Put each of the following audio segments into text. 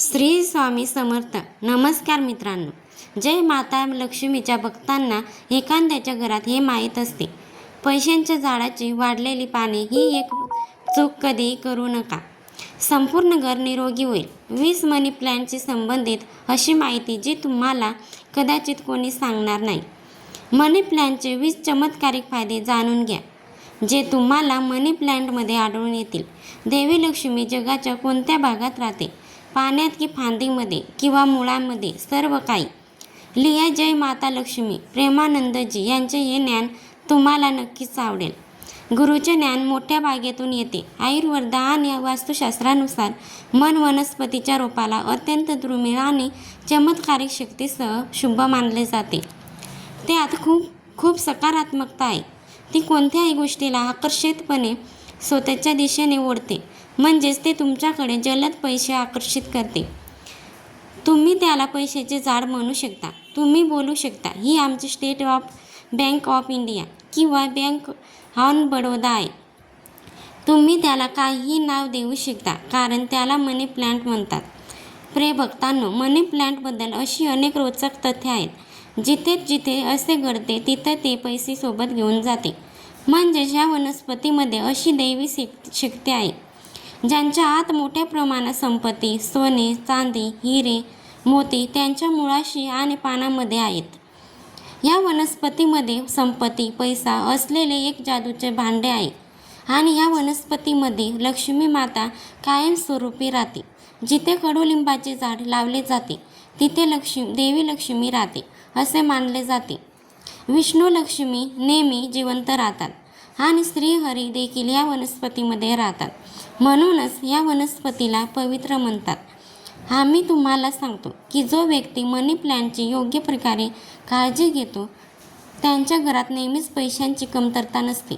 श्री स्वामी समर्थ. नमस्कार मित्रांनो. जय माता लक्ष्मीच्या भक्तांना एखाद्याच्या घरात हे माहीत असते, पैशांच्या झाडाची वाढलेली पाने ही एक चूक कधीही करू नका. संपूर्ण घर निरोगी होईल. 20 मनी प्लॅन्टशी संबंधित अशी माहिती जी तुम्हाला कदाचित कोणी सांगणार नाही. मनी प्लॅन्टचे 20 चमत्कारिक फायदे जाणून घ्या, जे तुम्हाला मनी प्लॅन्टमध्ये आढळून येतील. देवी लक्ष्मी जगाच्या कोणत्या भागात राहते, पाण्यात की फांदीमध्ये किंवा मुळामध्ये, सर्व काही लिहा. जय माता लक्ष्मी. प्रेमानंदजी यांचे हे ज्ञान तुम्हाला नक्कीच आवडेल. गुरुचे ज्ञान मोठ्या बागेतून येते. आयुर्वेद आणि वास्तुशास्त्रानुसार मन वनस्पतीच्या रोपाला अत्यंत दुर्मिळ आणि चमत्कारिक शक्तीसह शुभ मानले जाते. त्यात खूप सकारात्मकता आहे. ती कोणत्याही गोष्टीला आकर्षितपणे स्वतःच्या दिशेने ओढते, म्हणजेच ते तुमच्याकडे जलद पैसे आकर्षित करते. तुम्ही त्याला पैशाचे झाड म्हणू शकता. तुम्ही बोलू शकता, ही आमची स्टेट बँक ऑफ इंडिया किंवा बँक ऑफ बडोदा आहे. तुम्ही त्याला काहीही नाव देऊ शकता, कारण त्याला मनी प्लॅन्ट म्हणतात. प्रिय भक्तांनो, मनी प्लॅन्टबद्दल अशी अनेक रोचक तथ्ये आहेत. जिथे असे घडते तिथे ते पैसे सोबत घेऊन जाते. म्हणजेच या वनस्पतीमध्ये अशी दैवी शक्ती आहे, ज्यांच्या आत मोठ्या प्रमाणात संपत्ती, सोने, चांदी, हिरे, मोती त्यांच्या मुळाशी आणि पानामध्ये आहेत. या वनस्पतीमध्ये संपत्ती, पैसा असलेले एक जादूचे भांडे आहे आणि या वनस्पतीमध्ये लक्ष्मी माता कायमस्वरूपी राहते. जिथे कडुलिंबाचे झाड लावले जाते तिथे देवी लक्ष्मी राहते असे मानले जाते. विष्णू लक्ष्मी नेहमी जिवंत राहतात आणि श्रीहरी देखील या वनस्पतीमध्ये राहतात. म्हणूनच या वनस्पतीला पवित्र म्हणतात. आम्ही तुम्हाला सांगतो की जो व्यक्ती मनी प्लॅन्टची योग्य प्रकारे काळजी घेतो त्यांच्या घरात नेहमीच पैशांची कमतरता नसते.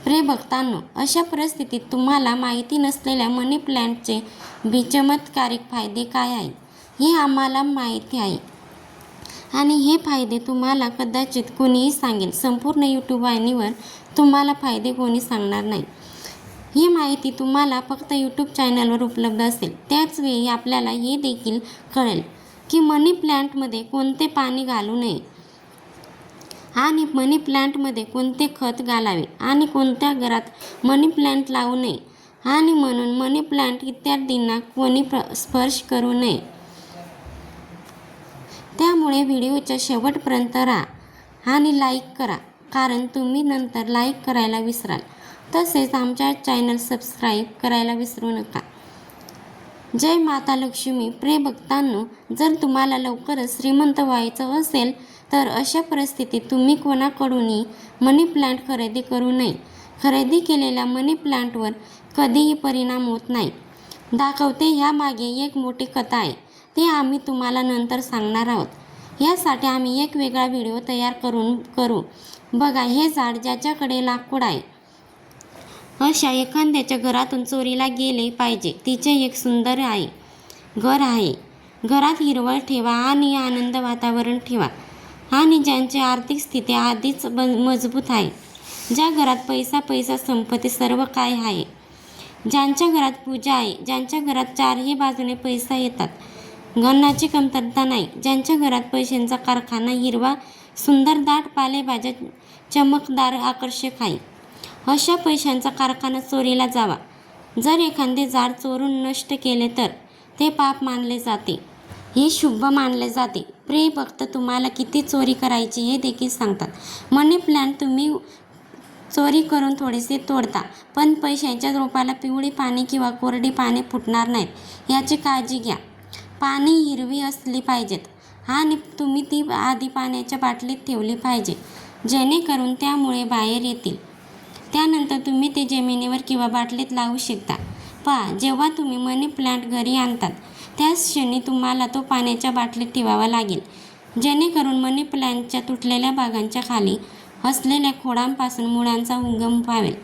प्रिय भक्तांनो, अशा परिस्थितीत तुम्हाला माहिती नसलेल्या मनी प्लॅन्टचे चमत्कारिक फायदे काय आहेत हे आम्हाला माहिती आहे आणि हे फायदे तुम्हाला कदाचित कोणीही सांगेल. संपूर्ण यूट्यूब वाहिनीवर तुम्हाला फायदे कोणी सांगणार नाही. ही माहिती तुम्हाला फक्त यूट्यूब चॅनलवर उपलब्ध असेल. त्याचवेळी आपल्याला हे देखील कळेल की मनी प्लॅन्टमध्ये कोणते पाणी घालू नये आणि मनी प्लॅन्टमध्ये कोणते खत घालावे आणि कोणत्या घरात मनी प्लॅन्ट लावू नये आणि म्हणून मनी प्लॅन्ट इत्यादींना कोणी स्पर्श करू नये. त्यामुळे व्हिडिओच्या शेवटपर्यंत राहा आणि लाईक करा, कारण तुम्ही नंतर लाईक करायला विसराल. तसेच आमच्या चॅनल सबस्क्राईब करायला विसरू नका. जय माता लक्ष्मी. प्रिय भक्तांनो, जर तुम्हाला लवकरच श्रीमंत व्हायचं असेल तर अशा परिस्थितीत तुम्ही कोणाकडूनही मनी प्लॅन्ट खरेदी करू नये. खरेदी केलेल्या मनी प्लॅन्टवर कधीही परिणाम होत नाही. दाखवते ह्यामागे एक मोठी कथा आहे. ते आम्ही तुम्हाला नंतर सांगणार आहोत. यासाठी आम्ही एक वेगळा व्हिडिओ तयार करू. बघा, हे झाड ज्याच्याकडे लाकूड आहे अशा एखाद्याच्या घरातून चोरीला गेले पाहिजे. तिचे एक सुंदर घर आहे. घरात हिरवळ ठेवा आणि आनंद वातावरण ठेवा. आणि ज्यांची आर्थिक स्थिती आधीच मजबूत आहे, ज्या घरात पैसा संपत्ती सर्व काय आहे, ज्यांच्या घरात पूजा आहे, ज्यांच्या घरात चारही बाजूने पैसा येतात, अन्नाची कमतरता नाही, ज्यांच्या घरात पैशांचा कारखाना, हिरवा सुंदर दाट पालेभाज्या, चमकदार आकर्षक आहे, अशा पैशांचा कारखाना चोरीला जावा. जर एखादे झाड चोरून नष्ट केले तर ते पाप मानले जाते, हे शुभ मानले जाते. प्रिय भक्त, तुम्हाला किती चोरी करायची हे देखील सांगतात. मनी प्लॅन्ट तुम्ही चोरी करून थोडेसे तोडता, पण पैशांच्या रोपाला पिवळी पाने किंवा कोरडी पाने फुटणार नाहीत याची काळजी घ्या. पाने हिरवी असली पाहिजेत आणि तुम्ही ती आधी पाण्याच्या बाटलीत ठेवली पाहिजे, जेणेकरून त्यामुळे बाहेर येतील. त्यानंतर तुम्ही ते जमिनीवर किंवा बाटलीत लावू शकता. पहा, जेव्हा तुम्ही मनी प्लॅन्ट घरी आणतात त्याच क्षणी तुम्हाला तो पाण्याच्या बाटलीत ठेवावा लागेल, जेणेकरून मनी प्लॅन्टच्या तुटलेल्या भागांच्या खाली असलेल्या खोडांपासून मुळांचा उगम व्हावेल.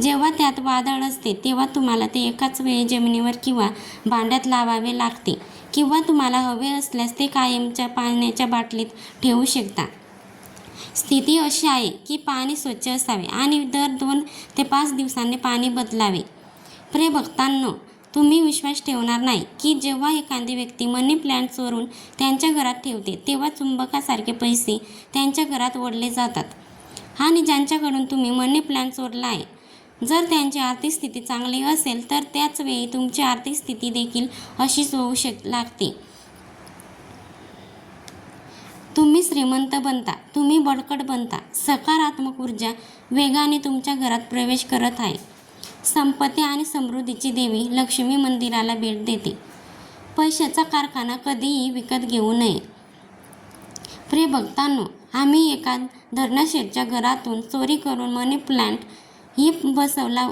जेव्हा त्यात वादळ असते तेव्हा तुम्हाला ते एकाच वेळी जमिनीवर किंवा भांड्यात लावावे लागते, किंवा तुम्हाला हवे असल्यास ते कायमच्या पाण्याच्या बाटलीत ठेवू शकता. स्थिती अशी आहे की पाणी स्वच्छ असावे आणि दर 2 ते 5 दिवसांनी पाणी बदलावे. प्रिय भक्तांनो, तुम्ही विश्वास ठेवणार नाही की जेव्हा एखादी व्यक्ती मनी प्लांट चोरून त्यांच्या घरात ठेवते तेव्हा चुंबकासारखे पैसे त्यांच्या घरात ओढले जातात आणि ज्यांच्याकडून तुम्ही मनी प्लांट चोरला आहे जर त्यांची आर्थिक स्थिती चांगली असेल तर त्याच वेळी तुमची आर्थिक स्थिती देखील अशीच होऊ लागते. तुम्ही श्रीमंत बनता, तुम्ही बळकट बनता. सकारात्मक ऊर्जा वेगाने तुमच्या घरात प्रवेश करत आहे. संपत्ती आणि समृद्धीची देवी लक्ष्मी मंदिराला भेट देते. पैशाचा कारखाना कधीही विकत घेऊ नये. प्रिय भक्तांनो, आम्ही एका धर्नाशेठच्या घरातून चोरी करून मनी प्लांट ही बसवला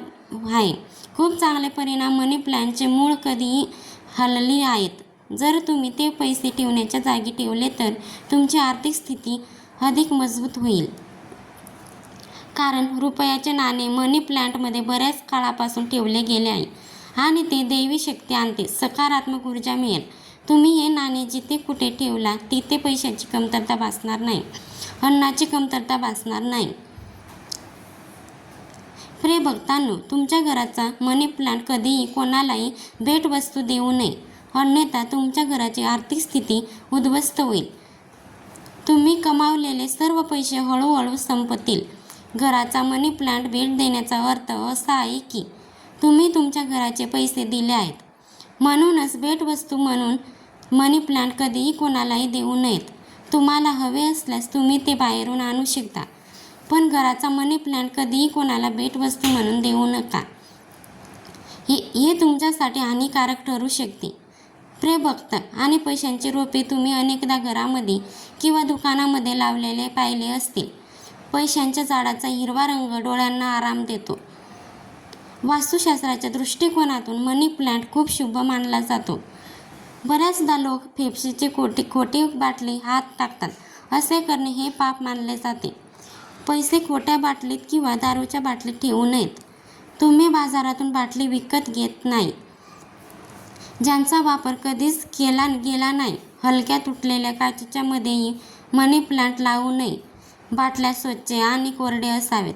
आहे. खूप चांगले परिणाम मनी प्लांटचे मूळ कधीही हलली आहेत. जर तुम्ही ते पैसे ठेवण्याच्या जागी ठेवले तर तुमची आर्थिक स्थिती अधिक मजबूत होईल. कारण रुपयाचे नाणे मनी प्लांटमध्ये बऱ्याच काळापासून ठेवले गेले आहे आणि ते दैवी शक्ती आणते. सकारात्मक ऊर्जा मिळेल. तुम्ही हे नाणे जिथे कुठे ठेवला तिथे पैशाची कमतरता भासणार नाही, अन्नाची कमतरता भासणार नाही. प्रिय भक्तांनो, तुमच्या घराचा मनी प्लांट कधीही कोणालाही भेटवस्तू देऊ नये, अन्यथा तुमच्या घराची आर्थिक स्थिती उद्ध्वस्त होईल. तुम्ही कमावलेले सर्व पैसे हळूहळू संपतील. घराचा मनी प्लांट भेट देण्याचा अर्थ असा आहे की तुम्ही तुमच्या घराचे पैसे दिले आहेत. म्हणूनच भेटवस्तू म्हणून मनी प्लांट कधीही कोणालाही देऊ नयेत. तुम्हाला हवे असल्यास तुम्ही ते बाहेरून आणू शकता, पण घराचा मनी प्लांट कधीही कोणाला भेटवस्तू म्हणून देऊ नका. हे तुमच्यासाठी हानिकारक ठरू शकते. प्रिय भक्त आणि पैशांची रोपे तुम्ही अनेकदा घरामध्ये किंवा दुकानामध्ये लावलेले पाहिले असतील. पैशांच्या झाडाचा हिरवा रंग डोळ्यांना आराम देतो. वास्तुशास्त्राच्या दृष्टिकोनातून मनी प्लांट खूप शुभ मानला जातो. बऱ्याचदा लोक पेप्सीचे खोटे बाटली हात टाकतात. असे करणे हे पाप मानले जाते. पैसे खोट्या बाटलीत किंवा दारूच्या बाटलीत ठेवू नयेत. तुम्ही बाजारातून बाटली विकत घेत नाही ज्यांचा वापर कधीच केला गेला नाही. हलक्या तुटलेल्या काचेच्या मध्येही मनी प्लांट लावू नये. बाटल्या स्वच्छ आणि कोरडे असावेत.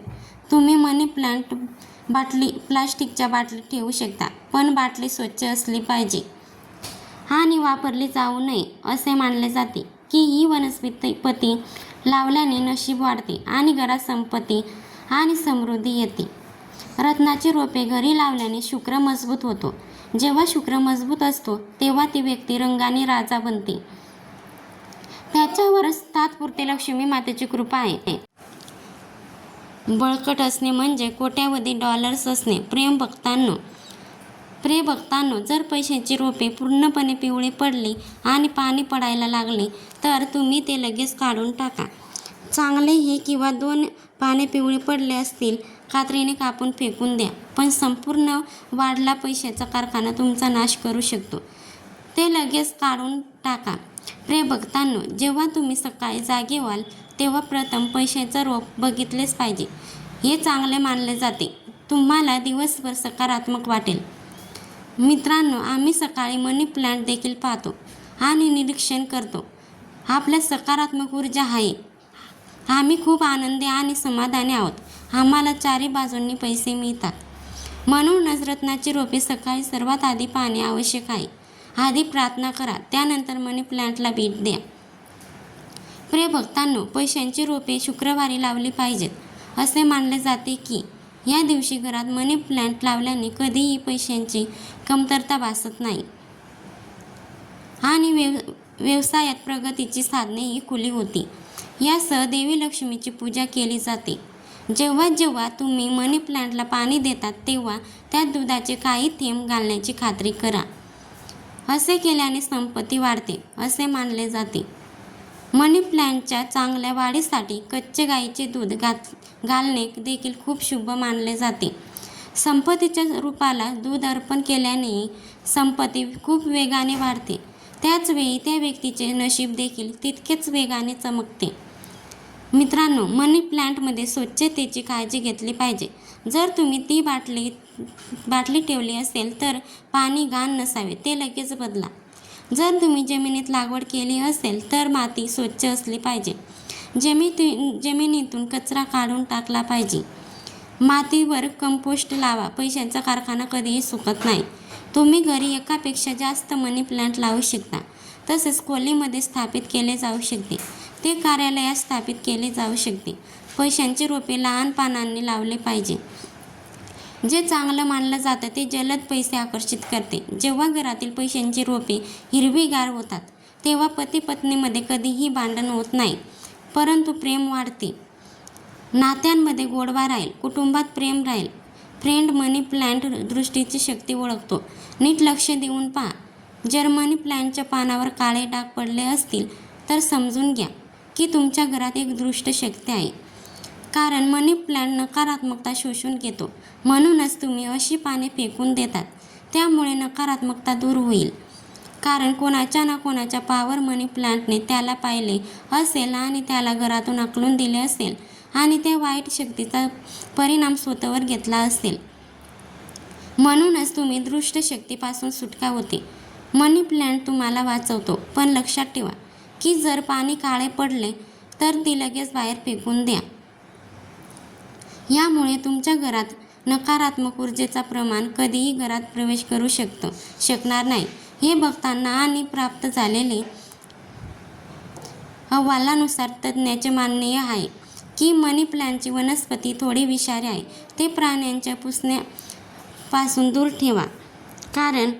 तुम्ही मनी प्लांट बाटली प्लास्टिकच्या बाटलीत ठेवू शकता, पण बाटली स्वच्छ असली पाहिजे आणि वापरली जाऊ नये. असे मानले जाते की ही वनस्पती लावल्याने नशीब वाढते आणि घरात संपत्ती आणि समृद्धी येते. रत्नाची रोपे घरी लावल्याने शुक्र मजबूत होतो. जेव्हा शुक्र मजबूत असतो तेव्हा ती व्यक्ती रंगाने राजा बनते. त्याच्यावरच तात्पुरते लक्ष्मी मातेची कृपा आहे. बळकट असणे म्हणजे कोट्यावधी डॉलर्स असणे. प्रिय भक्तांनो, जर पैशाची रोपे पूर्णपणे पिवळी पडली आणि पाणी पडायला लागले तर तुम्ही ते लगेच काढून टाका. चांगले हे किंवा 2 पाने पिवळी पडले असतील कात्रीने कापून फेकून द्या. पण संपूर्ण वाढला पैशाचा कारखाना तुमचा नाश करू शकतो. ते लगेच काढून टाका. प्रिय भक्तांनो, जेव्हा तुम्ही सकाळी जागे व्हाल तेव्हा प्रथम पैशाचं रोप बघितलेच पाहिजे. हे चांगले मानले जाते. तुम्हाला दिवसभर सकारात्मक वाटेल. मित्रांनो, आम्ही सकाळी मनी प्लांट देखील पाहतो आणि निरीक्षण करतो. आपल्यात सकारात्मक ऊर्जा आहे. आम्ही खूप आनंदी आणि समाधानी आहोत. आम्हाला चारी बाजूंनी पैसे मिळतात. म्हणूनच रत्नाची रोपे सकाळी सर्वात आधी पाहणे आवश्यक आहे. आधी प्रार्थना करा, त्यानंतर मनी प्लांटला भेट द्या. प्रिय भक्तांनो, पैशांची रोपे शुक्रवारी लावली पाहिजेत. असे मानले जाते की या दिवशी घरात मनी प्लांट लावल्याने कधीही पैशांची कमतरता भासत नाही आणि व्यवसायात प्रगतीची साधनेही खुली होती. यासह देवी लक्ष्मीची पूजा केली जाते. जेव्हा जेव्हा तुम्ही मनी प्लांटला पाणी देतात तेव्हा त्यात दुधाचे काही थेंब घालण्याची खात्री करा. असे केल्याने संपत्ती वाढते असे मानले जाते. मनी प्लांटच्या चांगल्या वाढीसाठी कच्चे गाईचे दूध घालणे देखील खूप शुभ मानले जाते. संपत्तीच्या रूपाला दूध अर्पण केल्याने संपत्ती खूप वेगाने वाढते. त्याचवेळी त्या व्यक्तीचे नशीब देखील तितकेच वेगाने चमकते. मित्रांनो, मनी प्लांटमध्ये स्वच्छतेची काळजी घेतली पाहिजे. जर तुम्ही ती बाटली ठेवली असेल तर पाणी घाण नसावे, ते लगेच बदला. जर तुम्ही जमिनीत लागवड केली असेल तर माती स्वच्छ असली पाहिजे. जमिनीतून कचरा काढून टाकला पाहिजे. मातीवर कंपोस्ट लावा. पैशांचा कारखाना कधीही सुकत नाही. तुम्ही घरी एकापेक्षा जास्त मनी प्लांट लावू शकता. तसेच खोलीमध्ये स्थापित केले जाऊ शकते. ते कार्यालयात स्थापित केले जाऊ शकते. पैशांची रोपे लहान पानांनी लावले पाहिजे. जे चांगलं मानलं जातं ते जलद पैसे आकर्षित करते. जेव्हा घरातील पैशांची रोपे हिरवीगार होतात तेव्हा पती पत्नीमध्ये कधीही भांडण होत नाही, परंतु प्रेम वाढते. नात्यांमध्ये गोडवा राहील, कुटुंबात प्रेम राहील. फ्रेंड मनी प्लांट दृष्टीची शक्ती ओळखतो. नीट लक्ष देऊन पहा. जर मनी प्लांटच्या पानावर काळे डाग पडले असतील तर समजून घ्या की तुमच्या घरात एक दुष्ट शक्ती आहे. कारण मनी प्लांट नकारात्मकता शोषून घेतो. म्हणूनच तुम्ही अशी पाने फेकून देतात. त्यामुळे नकारात्मकता दूर होईल. कारण कोणाच्या ना कोणाच्या पॉवर मनी प्लांटने त्याला पाहिले असेल आणि त्याला घरातून हाकलून दिले असेल आणि त्या वाईट शक्तीचा परिणाम स्वतःवर घेतला असेल. म्हणूनच तुम्ही दुष्ट शक्तीपासून सुटका होते. मनी प्लांट तुम्हाला वाचवतो. पण लक्षात ठेवा की जर पाणी काळे पडले तर ती लगेच बाहेर फेकून द्या. यामुळे तुमच्या घरात नकारात्मक ऊर्जेचा प्रमाण कधीही घरात प्रवेश करू शकणार नाही. हे बघताना आणि प्राप्त झालेले अहवालानुसार तज्ज्ञांचे मान्य आहे की मनी प्लांटची वनस्पती थोडी विषारी आहे. ते प्राण्यांच्या पुसण्यापासून दूर ठेवा. कारण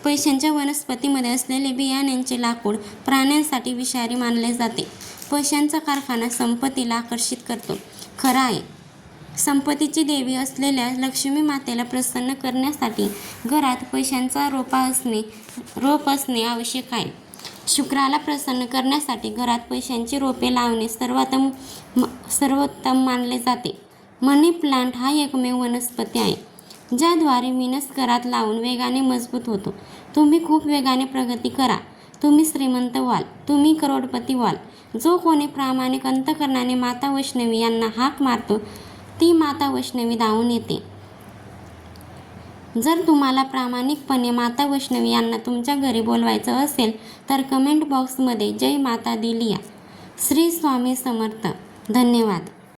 पैशांच्या वनस्पतीमध्ये असलेले बियाण्यांचे लाकूड प्राण्यांसाठी विषारी मानले जाते. पैशांचा कारखाना संपत्तीला आकर्षित करतो. खरं आहे. संपत्तीची देवी असलेल्या लक्ष्मी मातेला प्रसन्न करण्यासाठी घरात पैशांचा रोप असणे आवश्यक आहे. शुक्राला प्रसन्न करण्यासाठी घरात पैशांची रोपे लावणे सर्वोत्तम मानले जाते. मनी प्लांट हा एकमेव वनस्पती आहे ज्याद्वारे व्हीनस घरात लावून वेगाने मजबूत होतो. तुम्ही खूप वेगाने प्रगती करा. तुम्ही श्रीमंत व्हाल. तुम्ही करोडपती व्हाल. जो कोणी प्रामाणिक अंतःकरणाने माता वैष्णवी यांना हाक मारतो ती माता वैष्णवी धावून येते. जर तुम्हाला प्रामाणिकपणे माता वैष्णवी यांना तुमच्या घरी बोलवायचं असेल तर कमेंट बॉक्समध्ये जय माता दी लिहा. श्री स्वामी समर्थ. धन्यवाद.